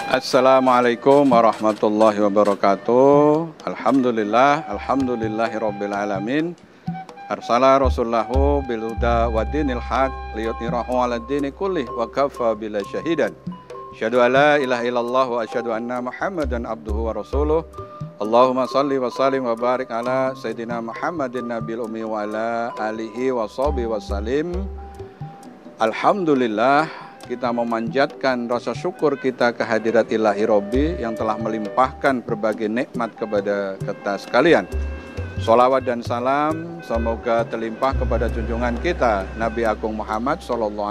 Assalamualaikum warahmatullahi wabarakatuh. Alhamdulillahirabbil alamin. Arsala rasulahu bil huda wa dinil haq liyudhhirahu 'ala dini kullih wa kafa billahi syahidan. Asyhadu an la ilaha illallah wa asyhadu anna Muhammadan abduhu wa rasuluh. Allahumma shalli wa sallim wa barik ala sayyidina Muhammadin nabiyil ummi wa ala alihi wa sahbihi wa salim. Alhamdulillah, kita memanjatkan rasa syukur kita kehadirat ilahi Rabbi yang telah melimpahkan berbagai nikmat kepada kita sekalian. Sholawat dan salam semoga terlimpah kepada junjungan kita Nabi Agung Muhammad SAW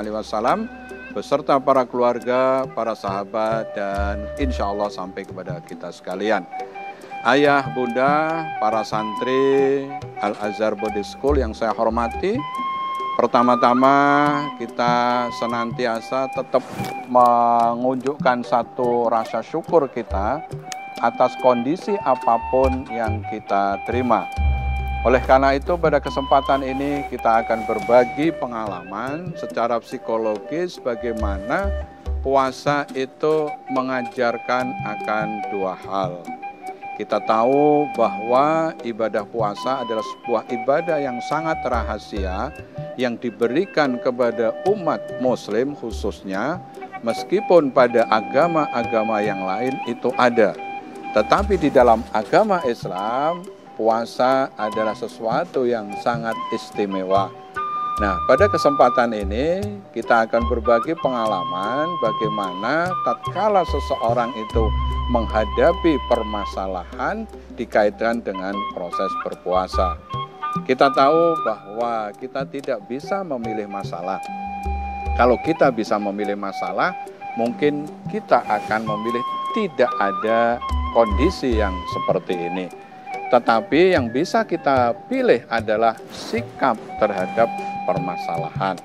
beserta para keluarga, para sahabat, dan insya Allah sampai kepada kita sekalian. Ayah, bunda, para santri Al-Azhar Body School yang saya hormati, pertama-tama kita senantiasa tetap menunjukkan satu rasa syukur kita atas kondisi apapun yang kita terima. Oleh karena itu pada kesempatan ini kita akan berbagi pengalaman secara psikologis bagaimana puasa itu mengajarkan akan dua hal. Kita tahu bahwa ibadah puasa adalah sebuah ibadah yang sangat rahasia yang diberikan kepada umat muslim khususnya, meskipun pada agama-agama yang lain itu ada. Tetapi di dalam agama Islam, puasa adalah sesuatu yang sangat istimewa. Nah, pada kesempatan ini kita akan berbagi pengalaman bagaimana tatkala seseorang itu menghadapi permasalahan dikaitkan dengan proses berpuasa. Kita tahu bahwa kita tidak bisa memilih masalah. Kalau kita bisa memilih masalah, mungkin kita akan memilih tidak ada kondisi yang seperti ini. Tetapi yang bisa kita pilih adalah sikap terhadap permasalahan.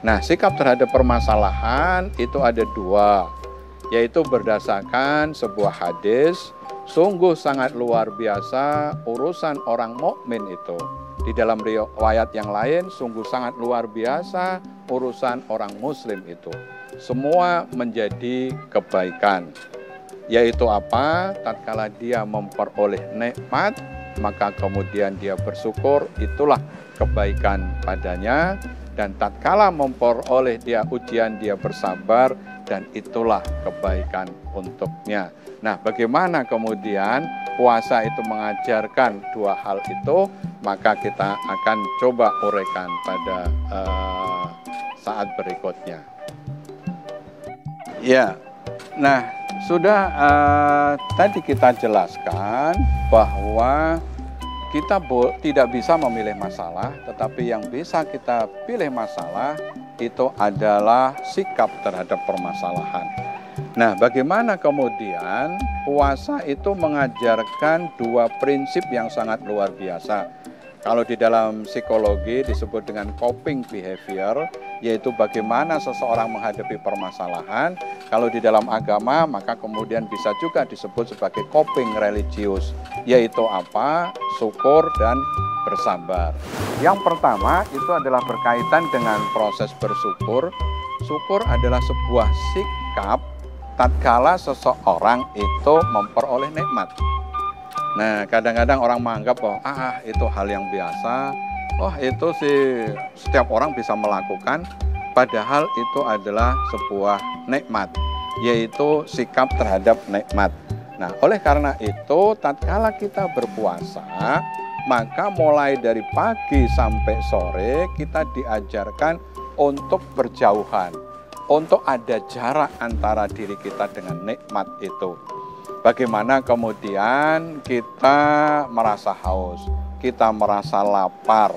Nah, sikap terhadap permasalahan itu ada dua, yaitu berdasarkan sebuah hadis, sungguh sangat luar biasa urusan orang mukmin itu. Di dalam riwayat yang lain, sungguh sangat luar biasa urusan orang muslim itu. Semua menjadi kebaikan. Yaitu apa? Tatkala dia memperoleh nikmat, maka kemudian dia bersyukur, itulah kebaikan padanya. Dan tatkala memperoleh dia ujian, dia bersabar, dan itulah kebaikan untuknya. Nah, bagaimana kemudian puasa itu mengajarkan dua hal itu, maka kita akan coba uraikan pada saat berikutnya. Ya, nah sudah tadi kita jelaskan bahwa kita tidak bisa memilih masalah, tetapi yang bisa kita pilih masalah itu adalah sikap terhadap permasalahan. Nah, bagaimana kemudian puasa itu mengajarkan dua prinsip yang sangat luar biasa. Kalau di dalam psikologi disebut dengan coping behavior, yaitu bagaimana seseorang menghadapi permasalahan. Kalau di dalam agama, maka kemudian bisa juga disebut sebagai coping religius, yaitu apa? Syukur dan bersabar. Yang pertama itu adalah berkaitan dengan proses bersyukur. Syukur adalah sebuah sikap tatkala seseorang itu memperoleh nikmat. Nah, kadang-kadang orang menganggap bahwa itu hal yang biasa, itu sih setiap orang bisa melakukan, padahal itu adalah sebuah nikmat, yaitu sikap terhadap nikmat. Nah, oleh karena itu, tatkala kita berpuasa, maka mulai dari pagi sampai sore kita diajarkan untuk berjauhan, untuk ada jarak antara diri kita dengan nikmat itu. Bagaimana kemudian kita merasa haus, kita merasa lapar,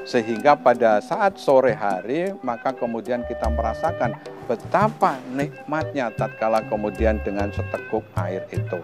sehingga pada saat sore hari maka kemudian kita merasakan betapa nikmatnya tatkala kemudian dengan seteguk air itu.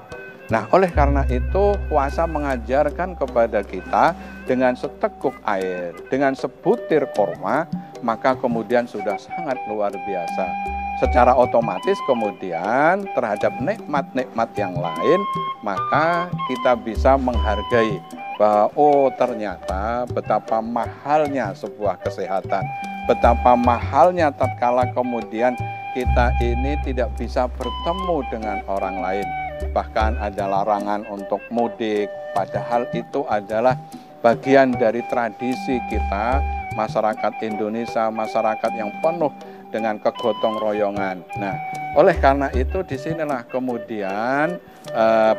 Nah, oleh karena itu puasa mengajarkan kepada kita dengan seteguk air, dengan sebutir korma, maka kemudian sudah sangat luar biasa. Secara otomatis kemudian terhadap nikmat-nikmat yang lain, maka kita bisa menghargai bahwa ternyata betapa mahalnya sebuah kesehatan, betapa mahalnya tatkala kemudian kita ini tidak bisa bertemu dengan orang lain. Bahkan ada larangan untuk mudik, padahal itu adalah bagian dari tradisi kita, masyarakat Indonesia, masyarakat yang penuh dengan kegotong royongan. Nah, oleh karena itu disinilah kemudian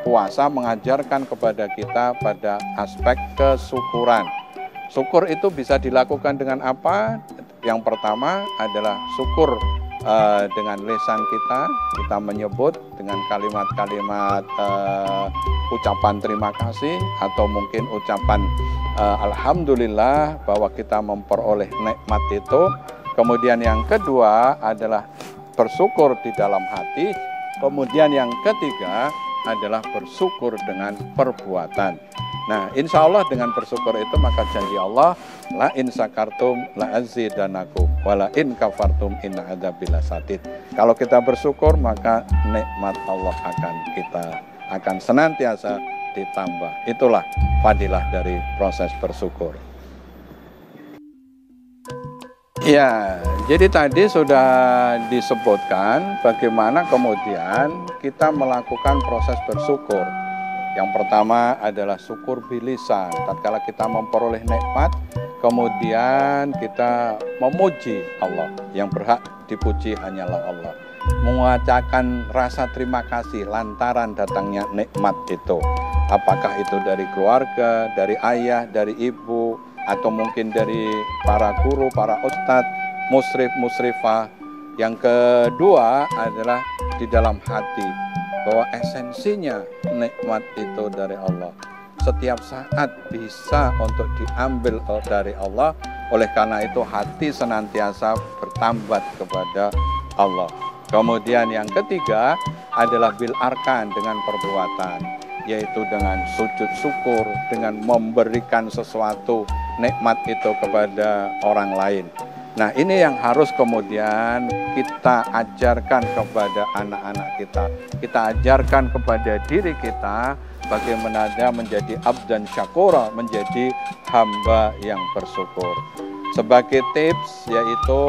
puasa mengajarkan kepada kita pada aspek kesyukuran. Syukur itu bisa dilakukan dengan apa? Yang pertama adalah syukur dengan lisan kita menyebut dengan kalimat-kalimat ucapan terima kasih atau mungkin ucapan alhamdulillah bahwa kita memperoleh nikmat itu. Kemudian yang kedua adalah bersyukur di dalam hati. Kemudian yang ketiga adalah bersyukur dengan perbuatan. Nah, insya Allah dengan bersyukur itu maka janji Allah, la in sakartum la azidanakum wa la in kafartum inna adzabi lasadid. Kalau kita bersyukur maka nikmat Allah akan senantiasa ditambah. Itulah fadilah dari proses bersyukur. Ya, jadi tadi sudah disebutkan bagaimana kemudian kita melakukan proses bersyukur. Yang pertama adalah syukur bilisan. Tatkala kita memperoleh nikmat, kemudian kita memuji Allah. Yang berhak dipuji hanyalah Allah. Mengucapkan rasa terima kasih lantaran datangnya nikmat itu. Apakah itu dari keluarga, dari ayah, dari ibu, atau mungkin dari para guru, para ustadz, musyrif, musyrifah. Yang kedua adalah di dalam hati, bahwa esensinya nikmat itu dari Allah. Setiap saat bisa untuk diambil dari Allah. Oleh karena itu hati senantiasa bertambat kepada Allah. Kemudian yang ketiga adalah bil arkan, dengan perbuatan, yaitu dengan sujud syukur, dengan memberikan sesuatu nikmat itu kepada orang lain. Nah, ini yang harus kemudian kita ajarkan kepada anak-anak kita. Kita ajarkan kepada diri kita bagaimana menjadi abdan syakura, menjadi hamba yang bersyukur. Sebagai tips yaitu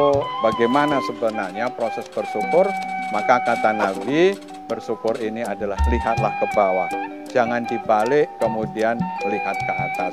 bagaimana sebenarnya proses bersyukur, maka kata Nabi, bersyukur ini adalah lihatlah ke bawah. Jangan dibalik kemudian lihat ke atas.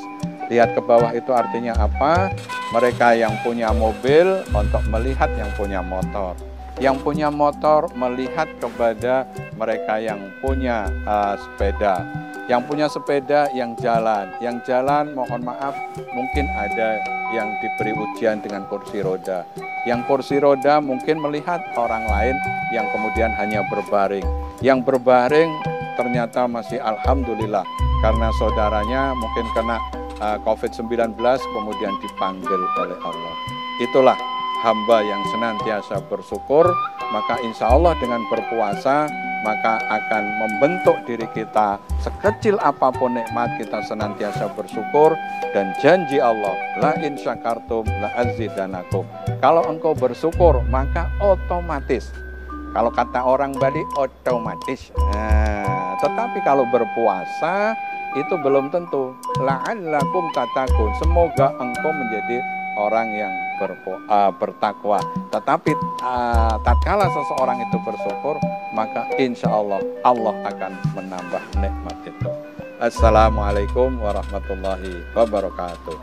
Lihat ke bawah itu artinya apa? Mereka yang punya mobil untuk melihat yang punya motor. Yang punya motor melihat kepada mereka yang punya sepeda. Yang punya sepeda yang jalan. Yang jalan mohon maaf mungkin ada yang diberi ujian dengan kursi roda. Yang kursi roda mungkin melihat orang lain yang kemudian hanya berbaring. Yang berbaring ternyata masih alhamdulillah karena saudaranya mungkin kena COVID-19 kemudian dipanggil oleh Allah. Itulah hamba yang senantiasa bersyukur, maka insya Allah dengan berpuasa maka akan membentuk diri kita. Sekecil apapun nikmat kita senantiasa bersyukur, dan janji Allah, la in syakartum la azidanakum. Kalau engkau bersyukur maka otomatis. Kalau kata orang Bali otomatis. Nah, tetapi kalau berpuasa itu belum tentu. La'allakum tatakun, semoga engkau menjadi orang yang bertakwa. Tetapi tatkala seseorang itu bersyukur, maka insya Allah Allah akan menambah nikmat itu. Assalamualaikum warahmatullahi wabarakatuh.